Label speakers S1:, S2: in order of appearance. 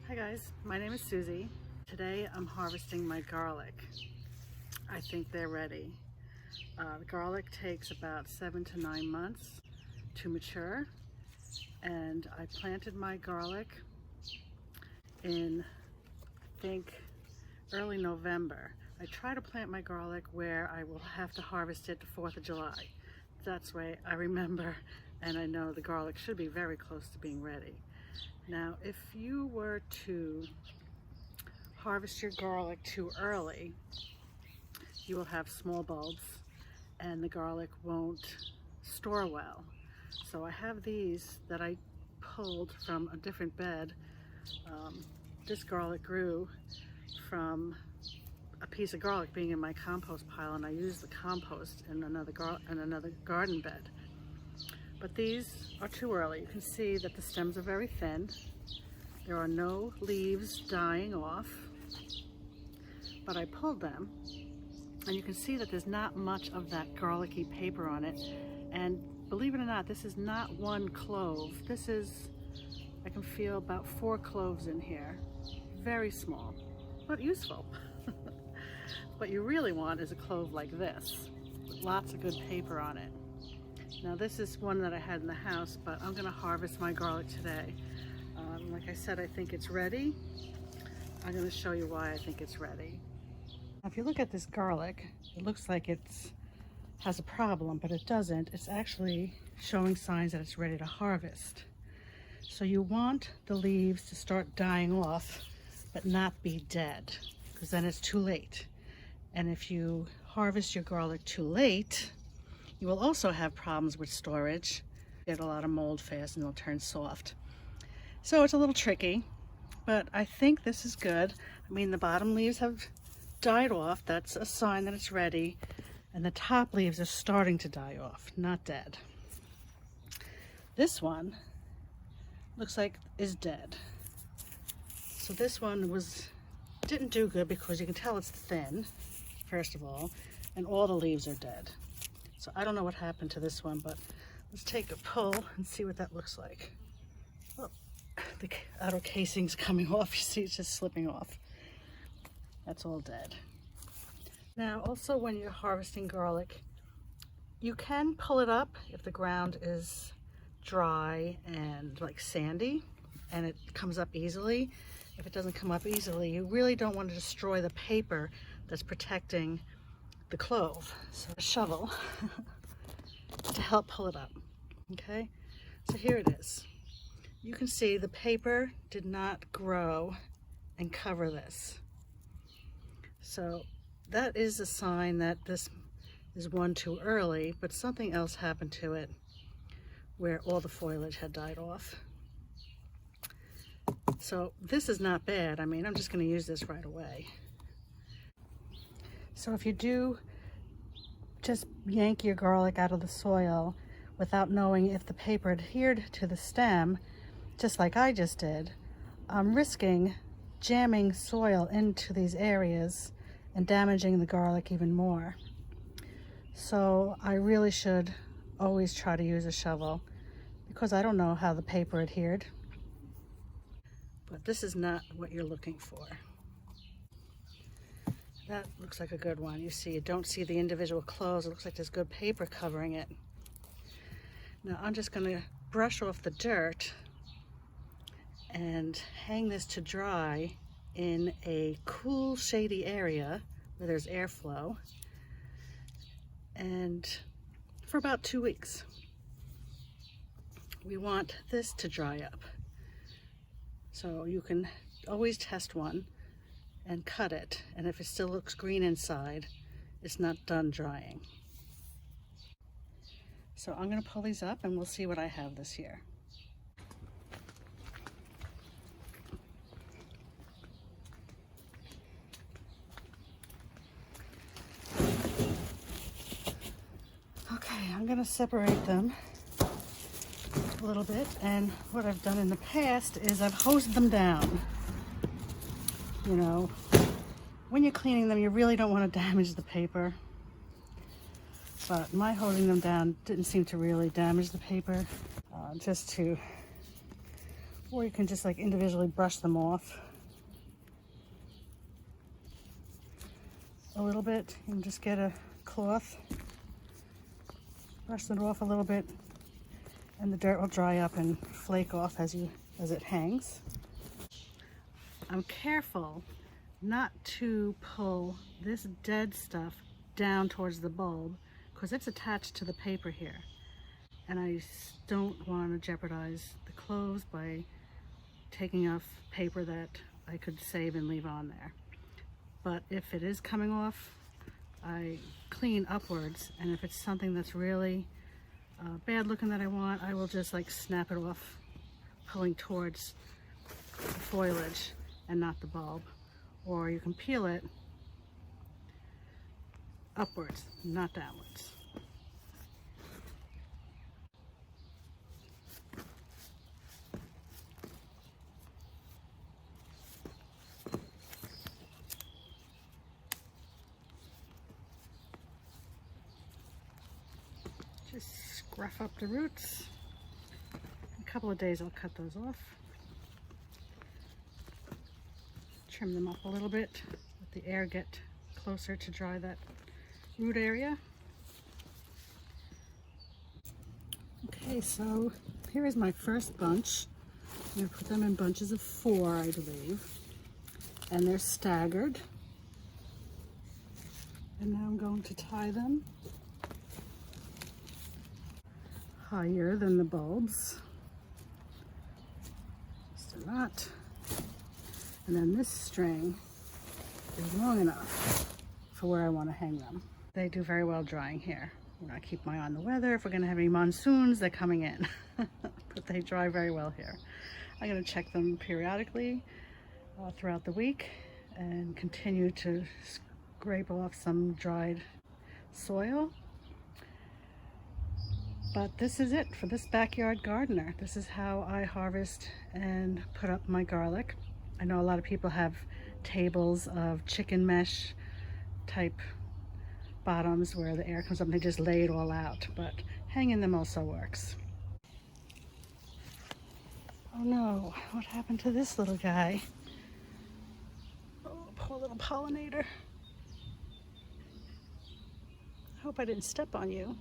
S1: Hi guys, my name is Susie. Today I'm harvesting my garlic. I think they're ready. The garlic takes about 7 to 9 months to mature, and I planted my garlic in, I think, early November. I try to plant my garlic where I will have to harvest it the 4th of July. That's way I remember, and I know the garlic should be very close to being ready. Now, if you were to harvest your garlic too early, you will have small bulbs and the garlic won't store well. So I have these that I pulled from a different bed. This garlic grew from a piece of garlic being in my compost pile, and I used the compost in another garden bed. But these are too early. You can see that the stems are very thin. There are no leaves dying off, but I pulled them, and you can see that there's not much of that garlicky paper on it. And believe it or not, this is not one clove. This is, I can feel about 4 cloves in here. Very small, but useful. What you really want is a clove like this, with lots of good paper on it. Now this is one that I had in the house, but I'm gonna harvest my garlic today. Like I said, I think it's ready. I'm gonna show you why I think it's ready. If you look at this garlic, it looks like it has a problem, but it doesn't. It's actually showing signs that it's ready to harvest. So you want the leaves to start dying off, but not be dead, because then it's too late. And if you harvest your garlic too late, you will also have problems with storage. Get a lot of mold fast and it'll turn soft. So it's a little tricky, but I think this is good. I mean, the bottom leaves have died off. That's a sign that it's ready. And the top leaves are starting to die off, not dead. This one looks like is dead. So this one didn't do good because you can tell it's thin, first of all, and all the leaves are dead. So I don't know what happened to this one, but let's take a pull and see what that looks like. Oh, the outer casing's coming off. You see it's just slipping off. That's all dead. Now, also when you're harvesting garlic, you can pull it up if the ground is dry and like sandy and it comes up easily. If it doesn't come up easily, you really don't want to destroy the paper that's protecting the clove. So a shovel to help pull it up. Okay, so here it is. You can see the paper did not grow and cover this. So that is a sign that this is one too early, but something else happened to it where all the foliage had died off. So this is not bad. I mean, I'm just going to use this right away. So if you do just yank your garlic out of the soil without knowing if the paper adhered to the stem, just like I just did, I'm risking jamming soil into these areas and damaging the garlic even more. So I really should always try to use a shovel because I don't know how the paper adhered. But this is not what you're looking for. That looks like a good one. You see, you don't see the individual cloves. It looks like there's good paper covering it. Now I'm just going to brush off the dirt and hang this to dry in a cool, shady area where there's airflow, and for about 2 weeks. We want this to dry up. So you can always test one and cut it, and if it still looks green inside, it's not done drying. So I'm going to pull these up and we'll see what I have this year. Okay, I'm going to separate them a little bit, and what I've done in the past is I've hosed them down. You know, when you're cleaning them, you really don't want to damage the paper, but my hosing them down didn't seem to really damage the paper. Just to Or you can just like individually brush them off a little bit. You can just get a cloth, brush it off a little bit, and the dirt will dry up and flake off as it hangs. I'm careful not to pull this dead stuff down towards the bulb because it's attached to the paper here, and I don't want to jeopardize the clothes by taking off paper that I could save and leave on there. But if it is coming off, I clean upwards, and if it's something that's really bad looking that I want, I will just like snap it off, pulling towards the foliage and not the bulb. Or you can peel it upwards, not downwards. Just scruff up the roots. In a couple of days I'll cut those off. Trim them up a little bit, let the air get closer to dry that root area. Okay, so here is my first bunch. I'm going to put them in bunches of 4, I believe, and they're staggered. And now I'm going to tie them higher than the bulbs. Just a knot. And then this string is long enough for where I want to hang them. They do very well drying here. You know, I keep my eye on the weather. If we're going to have any monsoons, they're coming in. But they dry very well here. I'm going to check them periodically throughout the week and continue to scrape off some dried soil. But this is it for this backyard gardener. This is how I harvest and put up my garlic. I know a lot of people have tables of chicken mesh type bottoms where the air comes up and they just lay it all out, but hanging them also works. Oh no, what happened to this little guy? Oh, poor little pollinator. I hope I didn't step on you.